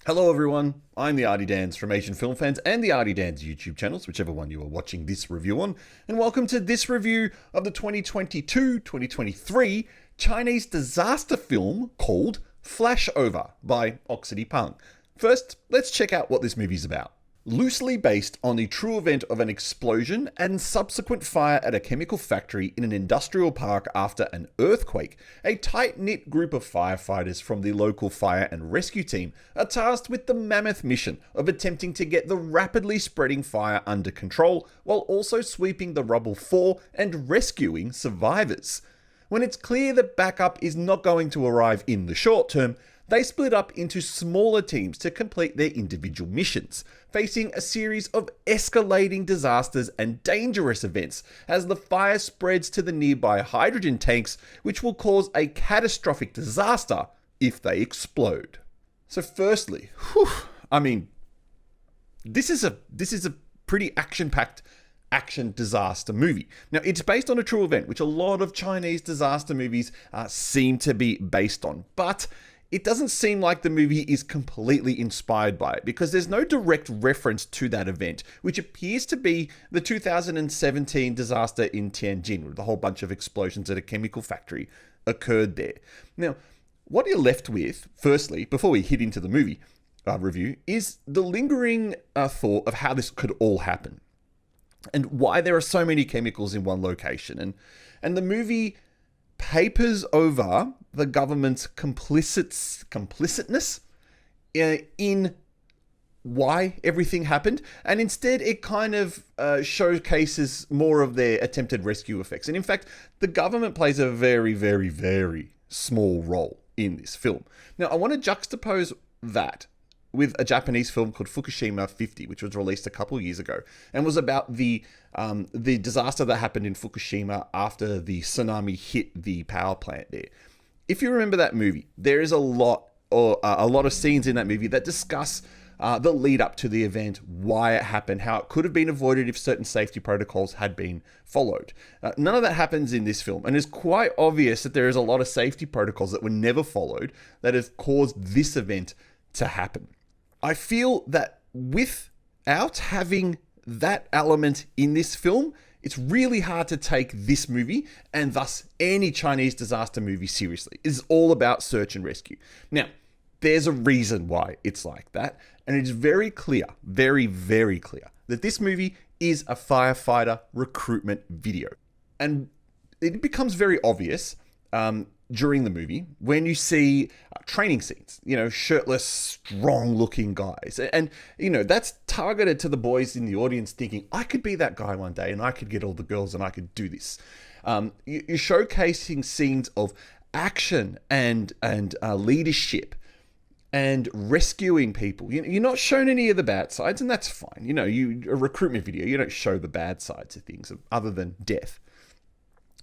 Hello everyone, I'm the Artie Dans from Asian Film Fans and the Artie Dans YouTube channels, whichever one you are watching this review on, and welcome to this review of the 2022-2023 Chinese disaster film called Flashover by Oxity Peng. First, let's check out what this movie's about. Loosely based on the true event of an explosion and subsequent fire at a chemical factory in an industrial park after an earthquake, a tight-knit group of firefighters from the local fire and rescue team are tasked with the mammoth mission of attempting to get the rapidly spreading fire under control while also sweeping the rubble for and rescuing survivors. When it's clear that backup is not going to arrive in the short term, they split up into smaller teams to complete their individual missions, facing a series of escalating disasters and dangerous events as the fire spreads to the nearby hydrogen tanks, which will cause a catastrophic disaster if they explode. So firstly, this is a pretty action-packed action disaster movie. Now, it's based on a true event, which a lot of Chinese disaster movies seem to be based on, but it doesn't seem like the movie is completely inspired by it because there's no direct reference to that event, which appears to be the 2017 disaster in Tianjin, with a whole bunch of explosions at a chemical factory occurred there. Now, what you're left with, firstly, before we hit into the movie review, is the lingering thought of how this could all happen and why there are so many chemicals in one location. And the movie papers over the government's complicitness in why everything happened, and instead it kind of showcases more of their attempted rescue effects. And in fact, the government plays a very, very, very small role in this film. Now, I want to juxtapose that with a Japanese film called Fukushima 50, which was released a couple of years ago, and was about the disaster that happened in Fukushima after the tsunami hit the power plant there. If you remember that movie, there is a lot of scenes in that movie that discuss the lead up to the event, why it happened, how it could have been avoided if certain safety protocols had been followed. None of that happens in this film, and it's quite obvious that there is a lot of safety protocols that were never followed that have caused this event to happen. I feel that without having that element in this film, it's really hard to take this movie and thus any Chinese disaster movie seriously. It's all about search and rescue. Now, there's a reason why it's like that, and it's very clear, very, very clear, that this movie is a firefighter recruitment video. And it becomes very obvious during the movie when you see training scenes, shirtless, strong looking guys. And, that's targeted to the boys in the audience thinking, I could be that guy one day and I could get all the girls and I could do this. You're showcasing scenes of action and leadership and rescuing people. You're not shown any of the bad sides, and that's fine. A recruitment video, you don't show the bad sides of things other than death.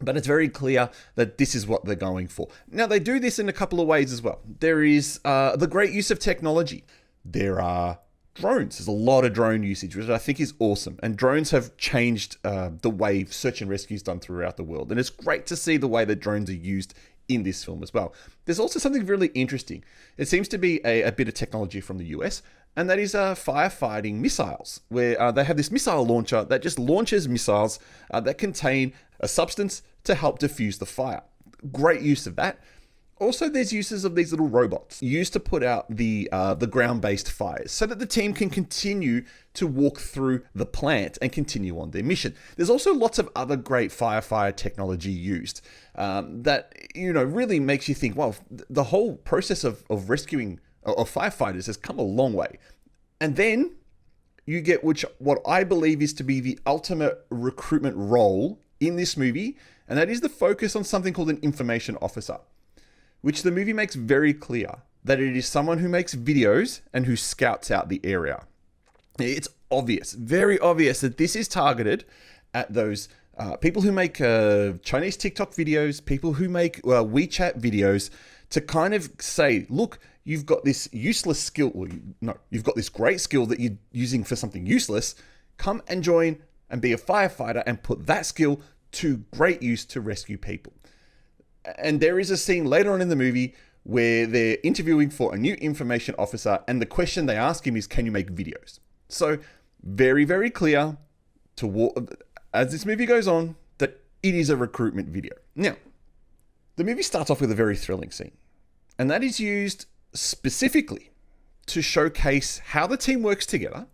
But it's very clear that this is what they're going for. Now, they do this in a couple of ways as well. There is the great use of technology. There are drones. There's a lot of drone usage, which I think is awesome. And drones have changed the way search and rescue is done throughout the world. And it's great to see the way that drones are used in this film as well. There's also something really interesting. It seems to be a bit of technology from the US, and that is firefighting missiles, where they have this missile launcher that just launches missiles that contain a substance to help diffuse the fire. Great use of that. Also, there's uses of these little robots used to put out the ground-based fires so that the team can continue to walk through the plant and continue on their mission. There's also lots of other great firefighter technology used that really makes you think, well, the whole process of rescuing of firefighters has come a long way. And then you get what I believe is to be the ultimate recruitment role in this movie, and that is the focus on something called an information officer, which the movie makes very clear that it is someone who makes videos and who scouts out the area. It's obvious, very obvious, that this is targeted at those people who make Chinese TikTok videos, people who make WeChat videos, to kind of say, look, you've got this useless skill, you've got this great skill that you're using for something useless. Come and join and be a firefighter and put that skill to great use to rescue people. And there is a scene later on in the movie where they're interviewing for a new information officer, and the question they ask him is, can you make videos? So very, very clear as this movie goes on that it is a recruitment video. Now, the movie starts off with a very thrilling scene, and that is used specifically to showcase how the team works together,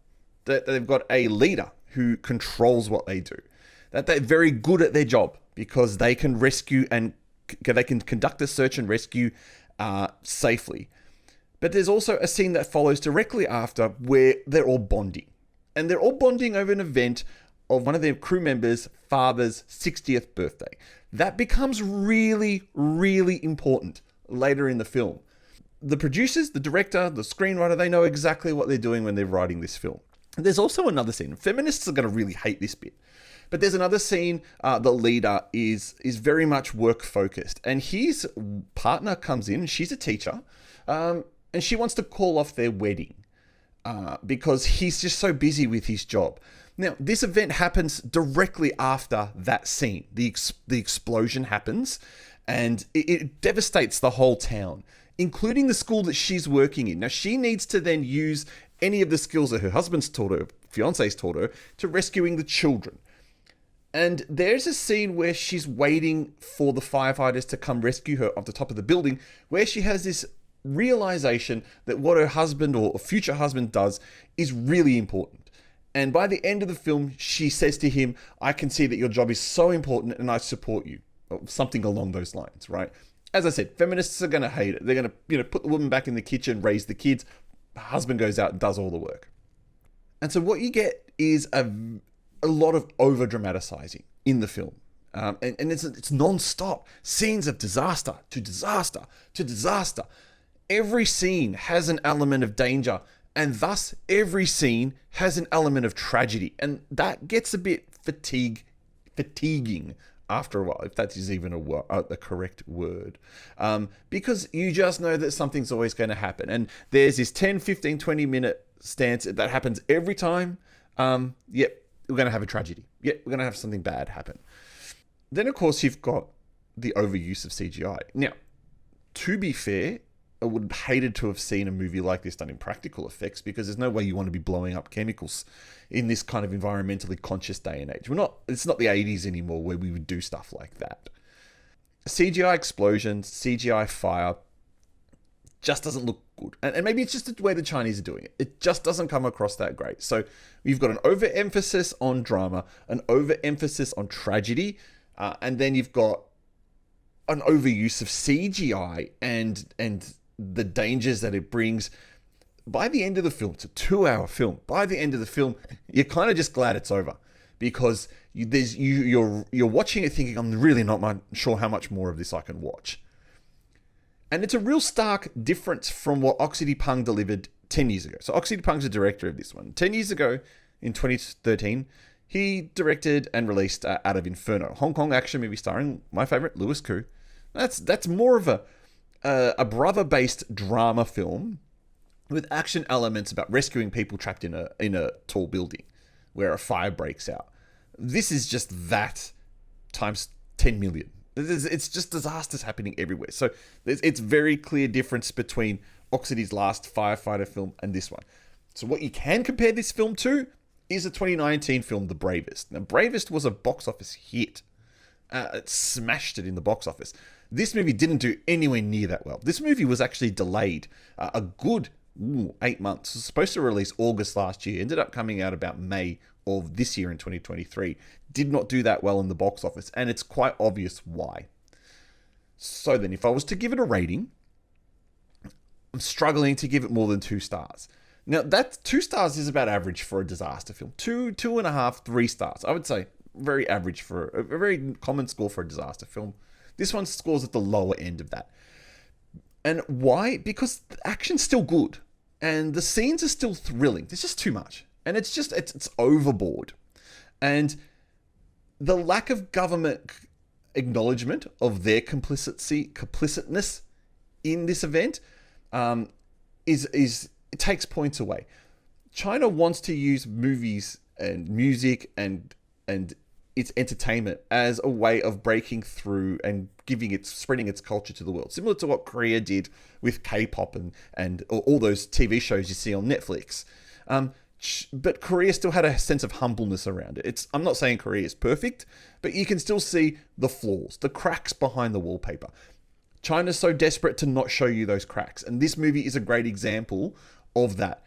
that they've got a leader who controls what they do, that they're very good at their job because they can rescue and they can conduct a search and rescue safely. But there's also a scene that follows directly after where they're all bonding. And they're all bonding over an event of one of their crew members' father's 60th birthday. That becomes really, really important later in the film. The producers, the director, the screenwriter, they know exactly what they're doing when they're writing this film. There's also another scene. Feminists are going to really hate this bit. But there's another scene, the leader is very much work focused. And his partner comes in, she's a teacher, and she wants to call off their wedding because he's just so busy with his job. Now, this event happens directly after that scene. The explosion happens, and it devastates the whole town, including the school that she's working in. Now, she needs to then use any of the skills that her husband's taught her, fiance's taught her, to rescuing the children. And there's a scene where she's waiting for the firefighters to come rescue her off the top of the building, where she has this realization that what her husband or future husband does is really important. And by the end of the film, she says to him, I can see that your job is so important and I support you. Or something along those lines, right? As I said, feminists are going to hate it. They're going to put the woman back in the kitchen, raise the kids. The husband goes out and does all the work. And so what you get is a lot of over dramatizing in the film. And it's non-stop. Scenes of disaster to disaster to disaster. Every scene has an element of danger, and thus every scene has an element of tragedy. And that gets a bit fatiguing after a while, if that is even a correct word. Because you just know that something's always going to happen. And there's this 10, 15, 20-minute stance that happens every time. Yep, we're going to have a tragedy. Yep, we're going to have something bad happen. Then, of course, you've got the overuse of CGI. Now, to be fair, I would have hated to have seen a movie like this done in practical effects, because there's no way you want to be blowing up chemicals in this kind of environmentally conscious day and age. It's not the 80s anymore where we would do stuff like that. CGI explosions, CGI fire just doesn't look good. And maybe it's just the way the Chinese are doing it. It just doesn't come across that great. So you've got an overemphasis on drama, an overemphasis on tragedy, and then you've got an overuse of CGI and the dangers that it brings. By the end of the film, it's a 2-hour film. By the end of the film, you're kind of just glad it's over, because you're watching it thinking, I'm really not sure how much more of this I can watch. And it's a real stark difference from what Oxley Pung delivered 10 years ago. So Oxley Pung's the director of this one. 10 years ago, in 2013, he directed and released Out of Inferno, Hong Kong action movie starring my favorite, Louis Koo. That's more of a brother-based drama film with action elements about rescuing people trapped in a tall building where a fire breaks out. This is just that times 10 million. It's just disasters happening everywhere. So it's very clear difference between Oxley's last firefighter film and this one. So what you can compare this film to is a 2019 film, The Bravest. Now, Bravest was a box office hit. It smashed it in the box office. This movie didn't do anywhere near that well. This movie was actually delayed a good 8 months. It was supposed to release August last year. Ended up coming out about May of this year in 2023. Did not do that well in the box office, and it's quite obvious why. So then, if I was to give it a rating, I'm struggling to give it more than 2 stars. Now, that 2 stars is about average for a disaster film. 2.5, 3 stars. I would say very average for a very common score for a disaster film. This one scores at the lower end of that. And why? Because the action's still good, and the scenes are still thrilling. There's just too much, and it's overboard. And the lack of government acknowledgement of their complicitness in this event it takes points away. China wants to use movies and music and its entertainment as a way of breaking through and spreading its culture to the world, similar to what Korea did with K-pop and all those TV shows you see on Netflix. But Korea still had a sense of humbleness around it. I'm not saying Korea is perfect, but you can still see the flaws, the cracks behind the wallpaper. China's so desperate to not show you those cracks, and this movie is a great example of that.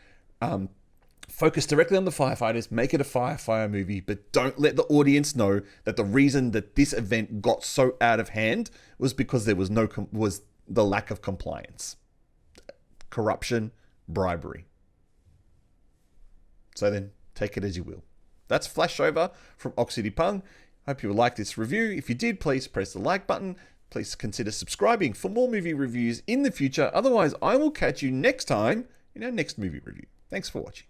Focus directly on the firefighters, make it a fire movie, but don't let the audience know that the reason that this event got so out of hand was because there was was the lack of compliance, corruption, bribery. So then, take it as you will. That's Flashover from Oxydiepung. Hope you liked this review. If you did, please press the like button. Please consider subscribing for more movie reviews in the future. Otherwise, I will catch you next time in our next movie review. Thanks for watching.